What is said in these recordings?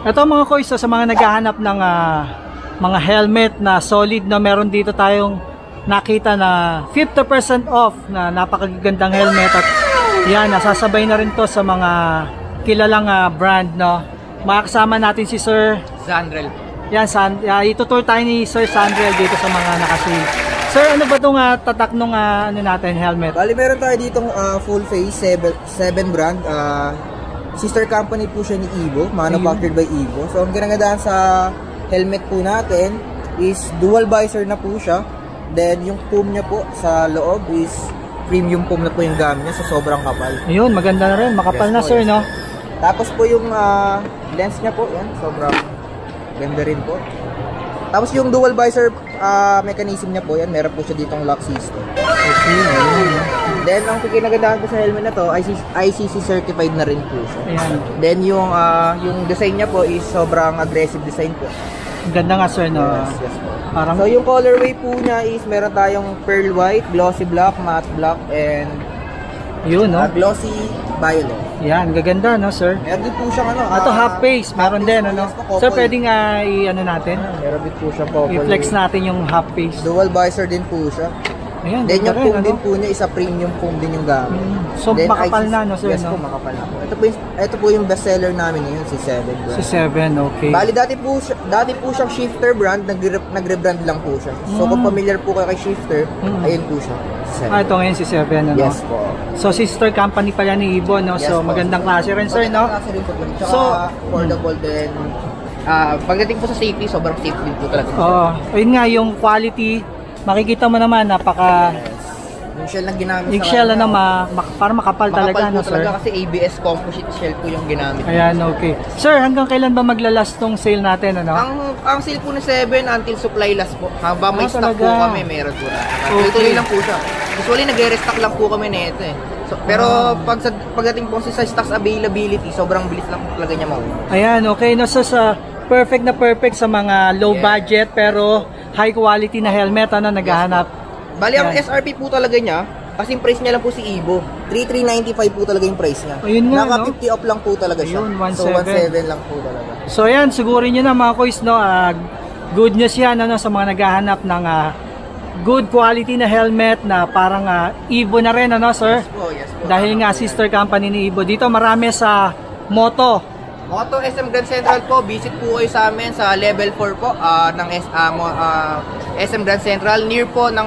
Ito mga koys, sa mga naghahanap ng mga helmet na solid na meron dito tayong nakita na 50% off na napakagandang helmet at yan, nasasabay na rin to sa mga kilalang brand, no? Makakasama natin si Sir Sandrel. Yan, itutur tayo ni Sir Sandrel dito sa mga nakasale. Sir, ano ba itong tatak nung ano natin, helmet? Bali, meron tayo ditong full face 7 brand. Sister company po siya ni Evo, manufactured by Evo. So, ang ginagandaan sa helmet po natin is dual visor na po siya. Then, yung foam niya po sa loob is premium foam na po yung gamit niya, so sobrang kapal. Ayun, maganda na rin, makapal na sir, no? Tapos po yung lens niya po, yan, sobrang ganda rin po. Tapos yung dual visor mechanism niya po, yan, meron po siya ditong lock system. Okay. Then, ang kinagandaan po sa helmet na to, ICC certified na rin po siya. Ayan. Then, yung design niya po is sobrang aggressive design po. Ganda nga sir, no? Yes po. Parang... So, yung colorway po niya is meron tayong pearl white, glossy black, matte black, and yun, no? Glossy violet. Yan, gaganda, no, sir? Meron din po siyang ito half face, meron din, ano? Sir, pwedeng i-ano natin? Meron din po siya po. I-flex natin yung half face. Dual visor din po siya. Ayan, then yung foam ano? din po niya, isa premium foam din yung gamit. So, then, makapal na, no, sir? Yes po, makapal na. Ito po yung best seller namin ngayon, si 7 brand. Si 7, okay. Bali, dati po siyang Shifter brand, nagre-brand lang po siya. So, kung familiar po kayo kay Shifter, ayun po siya. Ito ngayon si 7, ano? Yes po. So, sister company pala ni Evo, no? Yes, so, magandang klase rin, sir, no? Magandang klase rin po. So, affordable din. Pagdating po sa safety, sobrang safe din po talaga. Oo. Ayun nga, yung quality, makikita mo naman, napaka... Yung shell na ginamit yung shell na para makapal talaga, no, sir? Kasi ABS composite shell po yung ginamit. Ayan, okay. Sir, hanggang kailan ba maglalast tong sale natin, ano? Ang sale po ni 7 until supply last po. Habang may stock po kami, meron po na. Tuloy lang po siya. Usually, nagre-restock lang po kami nito eh. So, pero pagdating po sa stocks availability, sobrang bilis lang po talaga niya mauwi. Ayan, okay. No, so, perfect na perfect sa mga low budget pero high quality na helmet, ano, naghahanap. Bali, ang SRP po talaga niya, kasi yung price niya lang po si Evo. 3,395 po talaga yung price niya. Ayun nga, naka 50 off lang po talaga siya. Ayun, 1,700. So, 1,700 lang po talaga. So, ayan, sigurin nyo na mga kois, no? Good news yan, ano, sa mga naghahanap ng good quality na helmet na parang Evo na rin, ano, sir? Yes po, yes po. Dahil nga, sister company ni Evo. Dito, marami sa Moto SM Grand Central po, visit po kayo sa amin sa level 4 po ng SM Grand Central, near po ng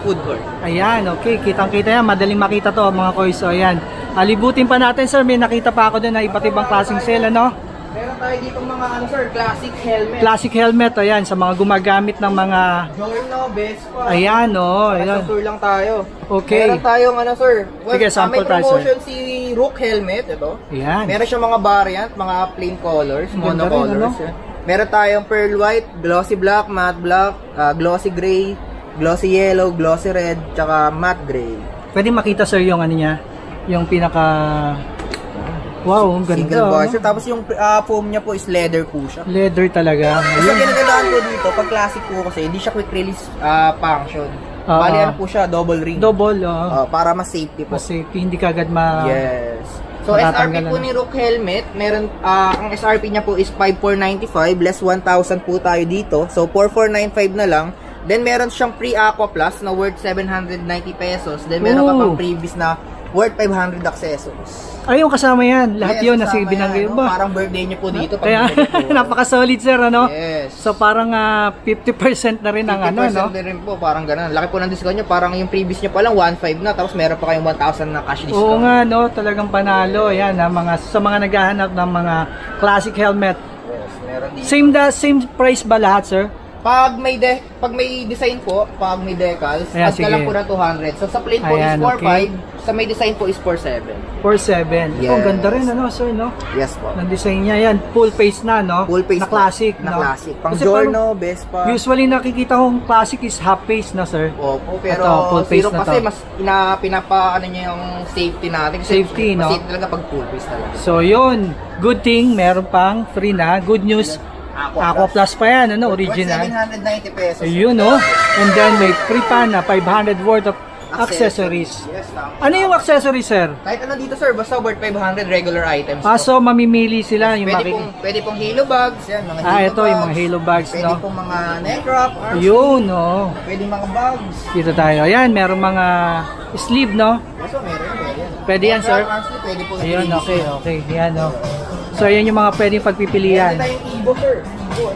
food court. Ayan, okay, kitang-kita yan, madaling makita to mga kois. So ayan, alibutin pa natin sir, may nakita pa ako din na iba't ibang klaseng sale, ano? Meron tayo dito mga sir, classic helmet. Classic helmet, ayan, sa mga gumagamit ng mga Giorno, Vespa. Ayan, ayan. Tour lang tayo. Okay. Meron tayong sir. Sige, sample may promotion tayo, si Rook helmet, ito. Ayan. Meron siyang mga variant, mga plain colors, monocolors. Rin, ano? Meron tayong pearl white, glossy black, matte black, glossy gray, glossy yellow, glossy red, tsaka matte gray. Pwede makita sir yung ano niya, yung pinaka... Wow, ang ganda. Single washer. Tapos yung foam niya po is leather po siya. Leather talaga. So, ginagandaan po dito, pag classic po kasi, hindi siya quick release function. Bali, ano po siya, double ring. Double, para mas safety po. Mas safety, hindi kagad Yes. So, SRP po ni Rook helmet, meron, ang SRP niya po is 5,495, less 1,000 po tayo dito. So, 4,495 na lang. Then, meron siyang pre-aqua plus na worth 790 pesos. Then, meron ka pang previous na worth 500 accessories. Ayun, kasama yan. Lahat yun, nasa binanggit ba? Parang birthday niyo po dito. Kaya, napaka-solid sir, ano? Yes. So, parang 50% na rin ang ano, no? 50% na rin po, parang ganun. Laki po ng discount nyo, parang yung previous nyo pa lang, 1,500 na, tapos meron pa kayong 1,000 na cash discount. Oo nga, no? Talagang panalo. Yan, sa mga naghahanap ng mga classic helmet. Yes, meron dito. Same price ba lahat, sir? Pag may design po, pag may decals, add ka lang po na 200. So, sa plain po is 4,500, okay. Sa may design po is 4,700. 4,700. Yes. Oh, ganda rin, ano, sir, no? Yes po. Ang design niya, yan, full face na, no? Full face na classic, na no? classic. Pang Giorno, Vespa. Usually, nakikita kong classic is half face, no, sir? Opo, pero ito, full face zero na kasi to. mas pinapa niya yung safety natin. Kasi safety, no? Safety talaga pag full face talaga. So, yun. Good thing, meron pang free na. Good news. Aqua Plus pa yan, ano, original. 790 pesos. Ayun, no? And then may free pa na 500 worth of accessories. Yes, tama. Ano yung accessories, sir? Kahit ano dito sir, basta worth 500 regular items. So mamimili sila yung Pwede pong halo bags, yan, mga halo ito bags. yung mga halo bags, Pwede no? pong mga neck wrap, arm Yun, sleeve. oh. Pwede mga bags. Dito tayo. Ayan, meron mga sleeve, no? So, meron. Pwede yan, sir? Arm sleeve, pwede pong Ayun, sleeve. okay. Yan, no? So, ayan yung mga pwedeng pagpipilian. Pwede tayong Ibo, sir.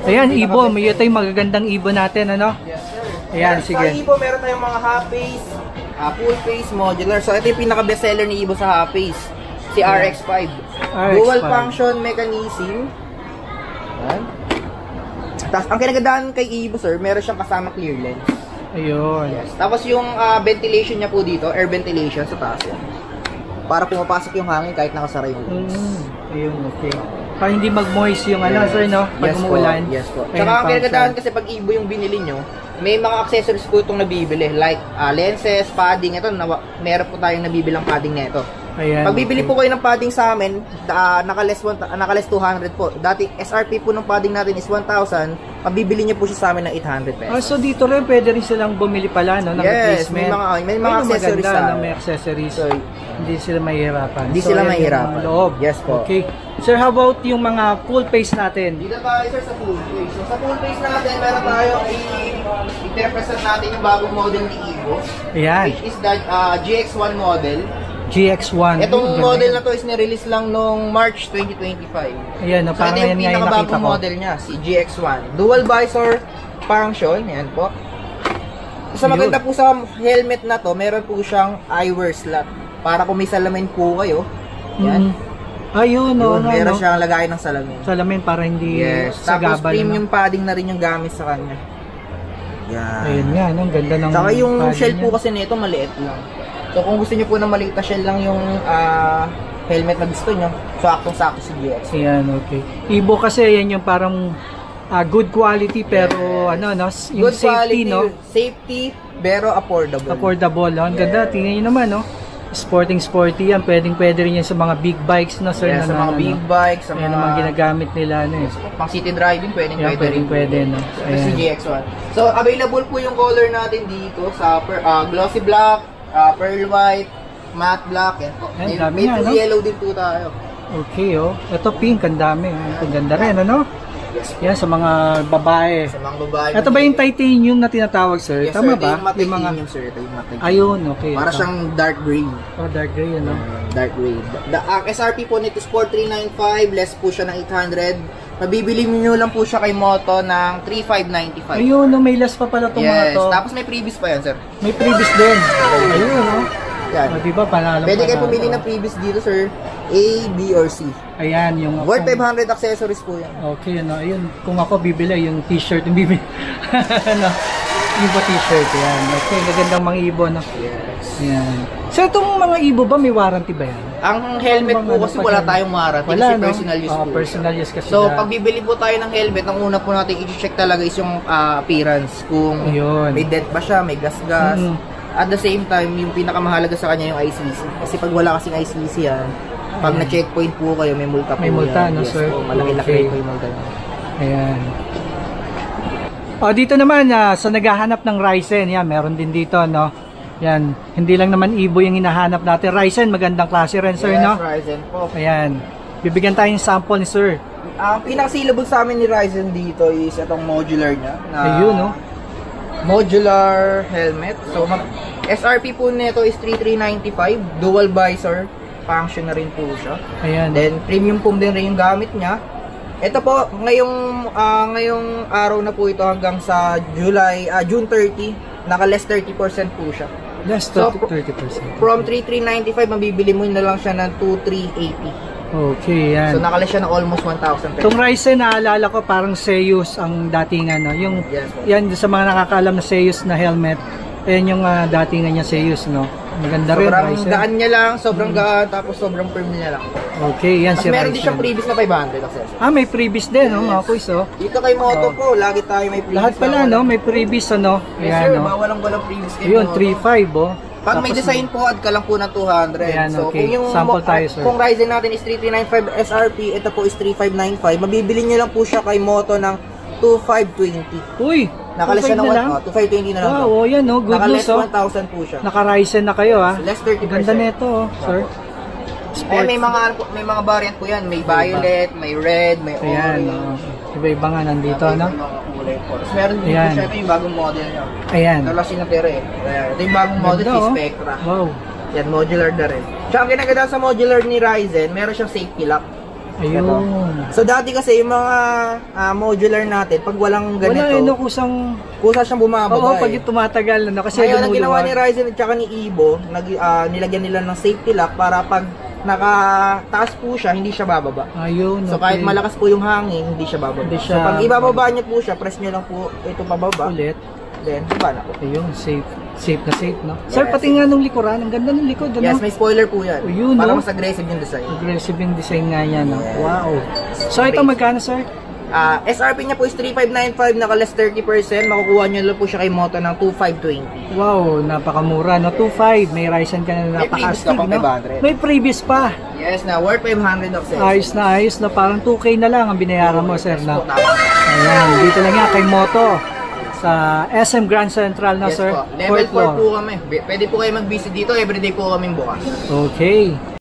Ayan, Ibo. Ito yung magagandang Ibo natin, ano? Yes, sir. Ayan, Sa sige. Ibo, meron tayong mga half face, full face, modular. So, ito yung pinaka-best seller ni Ibo sa half face. Si RX5. RX5. Dual function mechanism. Ayan. Tapos, ang kinagandaan kay Ibo, sir, meron siyang kasama clear lens. Ayun. Yes. Tapos yung ventilation niya po dito, air ventilation sa taas yan. Para pumapasok yung hangin kahit nakasara yung lens. Ayun, okay. Para hindi mag-moist yung ano, sir, no? Pag umuulan. Yes po. Ayun, Tsaka ang function. pinagandaan kasi pag Ibo yung binili nyo, may mga accessories po itong nabibili. Like lenses, padding. Ito, meron po tayong nabibilang padding na ito. Ayan, Pag bibili po kayo ng padding sa amin, naka-less 200 po. Dati SRP po ng padding natin is 1,000. Pabibili niyo po siya sa amin ng 800 pesos. So dito rin pwede rin silang bumili pala, no? Ng Yes, replacement. may mga accessories maganda, sa na may accessories. So, hindi sila mahihirapan. Hindi sila ayan mahihirapan. yung loob. Yes po. Okay. Sir, how about yung mga full face natin? Dito tayo sir sa full face. So sa full face natin, meron tayong i-represent natin yung bagong model ni Ivo. Ayan. Which is the GX1 model. GX1. Itong model na to is nirelease lang nung March 2025. Ayan, So parang ito yan yung nga yung nakita pinakabagong ko. model niya, si GX1. Dual visor function, yan po. Sa maganda po sa helmet na to, meron po siyang eyewear slot. Para kung may salamin po kayo, yan. Ayun, no, Yun, meron siyang lagayan ng salamin. salamin para hindi Yes. Tapos sagabal. premium padding na rin yung gamit sa kanya. Yan. Ayun nga, no? Ang ganda ng Saka yung padding shell po niya. kasi nito maliit lang. So kung gusto niyo po ng maliit na shell lang yung helmet na gusto niyo, so aktong-sakto si GX. Ayan, okay. Ibo kasi yan yung parang good quality pero ano, no? Yung Good safety, quality, no? Safety, pero affordable. Affordable, no? Ang ganda, tingnan nyo naman, no? Sporty yan, pwede rin yan sa mga big bikes, no, sir? Yes, sa mga big bikes, sa Ayan mga naman ginagamit nila, ano, eh. pang city driving, Yan, pwede, no? Ito si GX1. So, available po yung color natin dito sa glossy black, pearl white, matte black, yan po. Ayan, dami May nga, full no? yellow din po tayo. Okay, oh. Ito pink, ang dami. Ang ganda rin, ano? Yes. Yan, sa mga babae. Sa mga babae. Ito ba yung titanium na tinatawag, sir? Yes, Tama sir. ba? Ito yung titanium, sir. Ito yung titanium. Ayun, okay. Para ito. siyang dark green. Oh, dark gray, ano? Dark green. Ang SRP po nito is 4,395. Less po siya ng 800. Mabibili nyo lang po siya kay Moto ng 3,595. Ayun, no, may less pa pala itong mga Yes. to. Tapos may previous pa yan, sir. May previous din. Ayun, no? Yan. O, diba, panalo. Pwede kayo pumili ng previous dito, sir. A, B, or C. Ayan, yung... Worth 500 accessories po yan. Okay, ano, ayun. Kung ako bibili, yung t-shirt yung bibili. Ano? Ibo t-shirt, yan. Okay, gagandang mga Ibo, no? Yes. Ayan. So, itong mga Ibo ba, may warranty ba yan? Ang helmet Ano po bang kasi ano, wala pag- tayong warranty Wala, kasi no? personal use po. Personal use kasi. So, pag bibili po tayo ng helmet, ang una po natin i-check talaga is yung appearance. Kung Ayun. may dent ba siya, may gas-gas. At the same time, yung pinakamahalaga sa kanya yung ICC. Kasi pag wala kasing ICC yan, pag na-checkpoint po kayo, may multa po. May multa, yan. no, Yes sir? po, malaki-laki Okay. po yung multa niya. Ayan. O, dito naman, sa naghahanap ng Ryzen, yan, meron din dito, no? Yan, hindi lang naman Ibo yung hinahanap natin. Ryzen, magandang klase rin, sir, no? Ryzen po. Ayan. Bibigyan tayo ng sample ni sir. Ang pinaka-saleable sa amin ni Ryzen dito is itong modular niya. Na Ayun, no? Modular helmet. So, SRP po nito is 3,395. Dual visor. Function na rin po siya. Ayan. Then, premium foam din rin yung gamit niya. Ito po, ngayong araw na po ito hanggang sa June 30, naka-less 30% po siya. Less So, 30%. From 3,395, mabibili mo na lang siya ng 2,380. Okay, yan. So, naka-less siya ng almost 1,000 pesos. Itong Ryzen, naalala ko, parang Seiyus ang datingan, no? Yung, Yes, po. yan, sa mga nakakaalam na Seiyus na helmet, ayan yung datingan niya Seiyus, no? Maganda rin, Sobrang Ryzen. gaan niya lang, sobrang gaan, tapos sobrang firm niya lang. Okay, yan Tapos si meron din Ryzen. siyang previous na 500 accessories. May previous din, no? Mga kuys, oh. Dito kay Moto po, lagi tayo may previous. Lahat pala, no? May previous, ano? Yes, Ayan, sir, no? walang previous kay Yun, Moto. 3.5, oh. Pag may Tapos, design po, add ka lang po ng 200. Ayan, So, okay. kung yung Sample tayo, sir. Kung Ryzen natin is 3,395 SRP, ito po is 3,595. Mabibili nyo lang po siya kay Moto ng 2520. Uy, Nakaless siya 2.5 ng na lang? 2520 na lang. Wow, oh, yan, no? Good Nakaless news, oh. 1,000 po siya. Naka-Ryzen na kayo, ah. Less 30%. Ganda nito, oh, sir. Eh, may mga variant po yan. May violet, may red, may Ayan, orange. oh. Iba-iba nga nandito, no? May mga kulay po. Tapos meron din po Ayan. siya yung bagong model niya. Ayan. Nalasin na tira eh. Ayan. Ito yung bagong model, Ganda, si oh. Spectra. Wow. Yan, modular na rin. Tsaka ang ginaganda sa modular ni Ryzen, meron siyang safety lock. Ayun. So dati kasi yung mga modular natin, pag walang ganito, Wala, ano, kusang... kusa siyang bumababa Oo, pag tumatagal, ano, kasi Ngayon, ang ginawa lumuluwag. ni Ryzen at saka ni Evo, nilagyan nila ng safety lock para pag nakataas po siya, hindi siya bababa. Ayun, So okay. kahit malakas po yung hangin, hindi siya bababa. Hindi siya So pag ibababa niyo po siya, press niyo lang po ito pababa. Ulit. Then, baba na po. Ayun, safe. Safe na safe, no? Sir, pati nga nung likuran, ang ganda ng likod, ano? Yes, may spoiler po yan. Ayun, para no? mas aggressive yung design. Aggressive yung design nga yan, no? Yes. Wow. So, ito magkano, sir? SRP niya po is 3595, naka-less 30%. Makukuha niyo lang po siya kay Moto ng 2520. Wow, napakamura, no? 2.5. May Ryzen ka na May previous napaka-astig, ka pang no? 500. May previous pa. Yes, na worth 500 of sales. Ayos na. Parang 2K na lang ang binayaran mo, sir, no? Po, tama. Ayan, dito lang yan kay Moto. Sa SM Grand Central na, Yes sir. po. Level Fourth floor. 4 po kami. Pwede po kayo mag-visit dito. Everyday po kaming bukas. Okay.